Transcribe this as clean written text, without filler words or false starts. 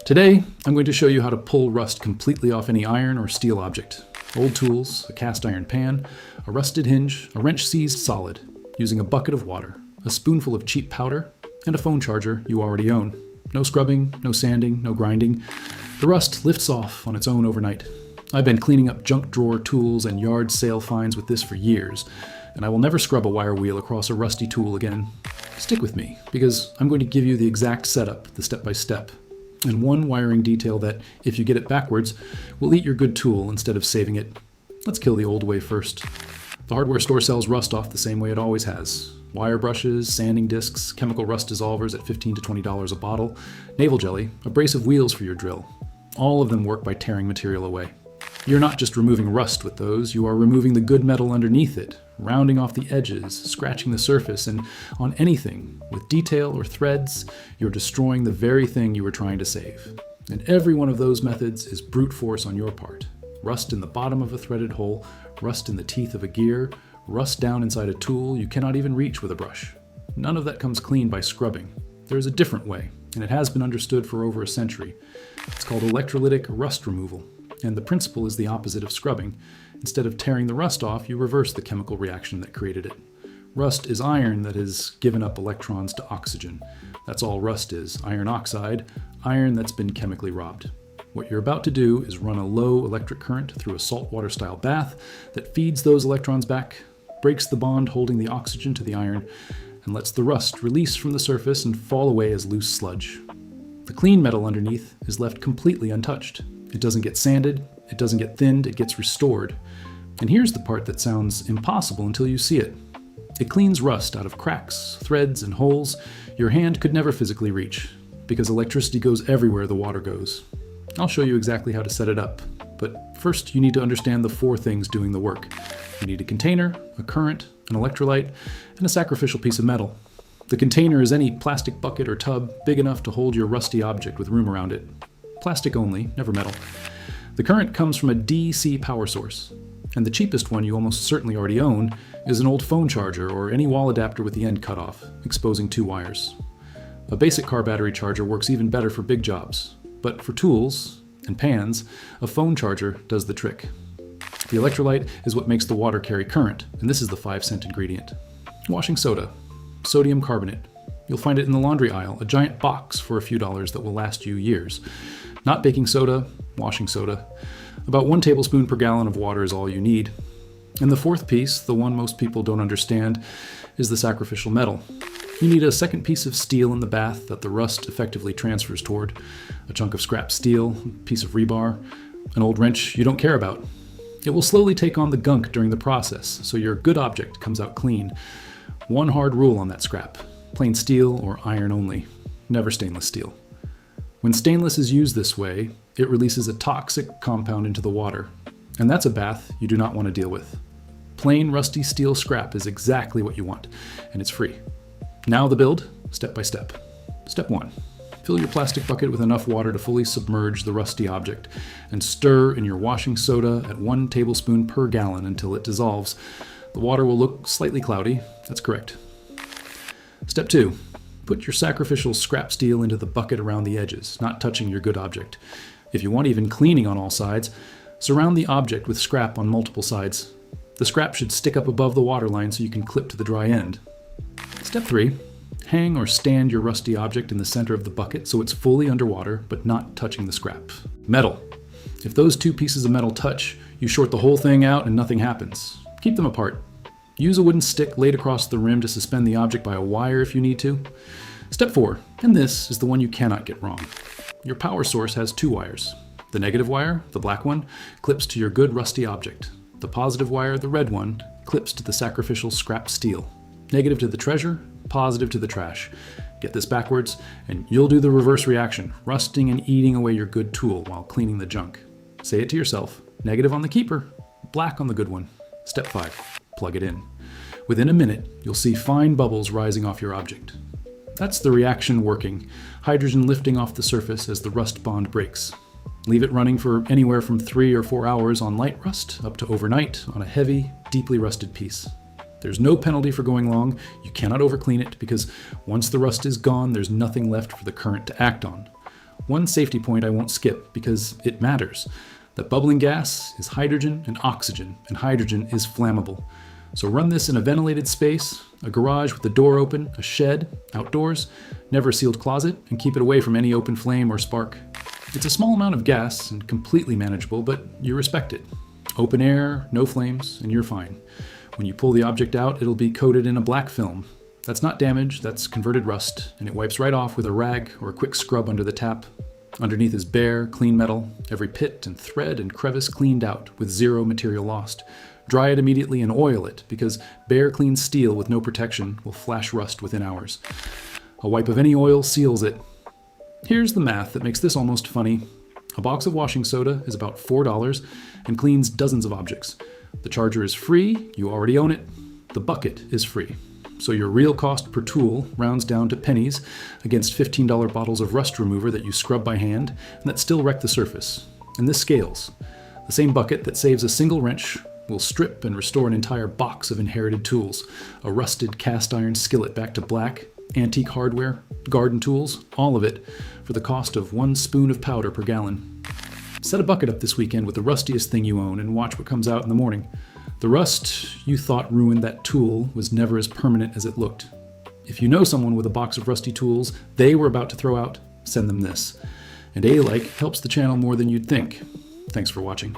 Today, I'm going to show you how to pull rust completely off any iron or steel object. Old tools, a cast iron pan, a rusted hinge, a wrench seized solid, using a bucket of water, a spoonful of cheap powder, and a phone charger you already own. No scrubbing, no sanding, no grinding. The rust lifts off on its own overnight. I've been cleaning up junk drawer tools and yard sale finds with this for years, and I will never scrub a wire wheel across a rusty tool again. Stick with me, because I'm going to give you the exact setup, the step-by-step, and one wiring detail that, if you get it backwards, will eat your good tool instead of saving it. Let's kill the old way first. The hardware store sells rust off the same way it always has. Wire brushes, sanding discs, chemical rust dissolvers at $15 to $20 a bottle, naval jelly, abrasive wheels for your drill. All of them work by tearing material away. You're not just removing rust with those, you are removing the good metal underneath it, rounding off the edges, scratching the surface, and on anything with detail or threads, you're destroying the very thing you were trying to save. And every one of those methods is brute force on your part. Rust in the bottom of a threaded hole, rust in the teeth of a gear, rust down inside a tool you cannot even reach with a brush. None of that comes clean by scrubbing. There is a different way, and it has been understood for over a century. It's called electrolytic rust removal, and the principle is the opposite of scrubbing. Instead of tearing the rust off, you reverse the chemical reaction that created it. Rust is iron that has given up electrons to oxygen. That's all rust is, iron oxide, iron that's been chemically robbed. What you're about to do is run a low electric current through a saltwater style bath that feeds those electrons back, breaks the bond holding the oxygen to the iron, and lets the rust release from the surface and fall away as loose sludge. The clean metal underneath is left completely untouched. It doesn't get sanded, it doesn't get thinned, it gets restored. And here's the part that sounds impossible until you see it. It cleans rust out of cracks, threads, and holes your hand could never physically reach, because electricity goes everywhere the water goes. I'll show you exactly how to set it up, but first you need to understand the four things doing the work. You need a container, a current, an electrolyte, and a sacrificial piece of metal. The container is any plastic bucket or tub big enough to hold your rusty object with room around it. Plastic only, never metal. The current comes from a DC power source, and the cheapest one you almost certainly already own is an old phone charger or any wall adapter with the end cut off, exposing two wires. A basic car battery charger works even better for big jobs, but for tools and pans, a phone charger does the trick. The electrolyte is what makes the water carry current, and this is the 5-cent ingredient. Washing soda, sodium carbonate. You'll find it in the laundry aisle, a giant box for a few dollars that will last you years. Not baking soda, washing soda. About 1 tablespoon per gallon of water is all you need. And the fourth piece, the one most people don't understand, is the sacrificial metal. You need a second piece of steel in the bath that the rust effectively transfers toward. A chunk of scrap steel, a piece of rebar, an old wrench you don't care about. It will slowly take on the gunk during the process, so your good object comes out clean. One hard rule on that scrap: plain steel or iron only, never stainless steel. When stainless is used this way, it releases a toxic compound into the water, and that's a bath you do not want to deal with. Plain rusty steel scrap is exactly what you want, and it's free. Now the build, step by step. Step 1. Fill your plastic bucket with enough water to fully submerge the rusty object, and stir in your washing soda at 1 tablespoon per gallon until it dissolves. The water will look slightly cloudy, that's correct. Step 2. Put your sacrificial scrap steel into the bucket around the edges, not touching your good object. If you want even cleaning on all sides, surround the object with scrap on multiple sides. The scrap should stick up above the water line so you can clip to the dry end. Step 3. Hang or stand your rusty object in the center of the bucket so it's fully underwater but not touching the scrap. Metal. If those two pieces of metal touch, you short the whole thing out and nothing happens. Keep them apart. Use a wooden stick laid across the rim to suspend the object by a wire if you need to. Step 4, and this is the one you cannot get wrong. Your power source has 2 wires. The negative wire, the black one, clips to your good rusty object. The positive wire, the red one, clips to the sacrificial scrap steel. Negative to the treasure, positive to the trash. Get this backwards, and you'll do the reverse reaction, rusting and eating away your good tool while cleaning the junk. Say it to yourself, negative on the keeper, black on the good one. Step 5, plug it in. Within a minute, you'll see fine bubbles rising off your object. That's the reaction working, hydrogen lifting off the surface as the rust bond breaks. Leave it running for anywhere from 3 or 4 hours on light rust up to overnight on a heavy, deeply rusted piece. There's no penalty for going long. You cannot overclean it because once the rust is gone, there's nothing left for the current to act on. One safety point I won't skip because it matters. That bubbling gas is hydrogen and hydrogen is flammable. So run this in a ventilated space, a garage with the door open, a shed, outdoors, never a sealed closet, and keep it away from any open flame or spark. It's a small amount of gas and completely manageable, but you respect it. Open air, no flames, and you're fine. When you pull the object out, it'll be coated in a black film. That's not damage, that's converted rust, and it wipes right off with a rag or a quick scrub under the tap. Underneath is bare, clean metal, every pit and thread and crevice cleaned out with zero material lost. Dry it immediately and oil it, because bare, clean steel with no protection will flash rust within hours. A wipe of any oil seals it. Here's the math that makes this almost funny. A box of washing soda is about $4 and cleans dozens of objects. The charger is free, you already own it. The bucket is free. So your real cost per tool rounds down to pennies against $15 bottles of rust remover that you scrub by hand and that still wreck the surface. And this scales. The same bucket that saves a single wrench will strip and restore an entire box of inherited tools. A rusted cast iron skillet back to black, antique hardware, garden tools, all of it for the cost of 1 spoon of powder per gallon. Set a bucket up this weekend with the rustiest thing you own and watch what comes out in the morning. The rust you thought ruined that tool was never as permanent as it looked. If you know someone with a box of rusty tools they were about to throw out, send them this. And A-like helps the channel more than you'd think. Thanks for watching.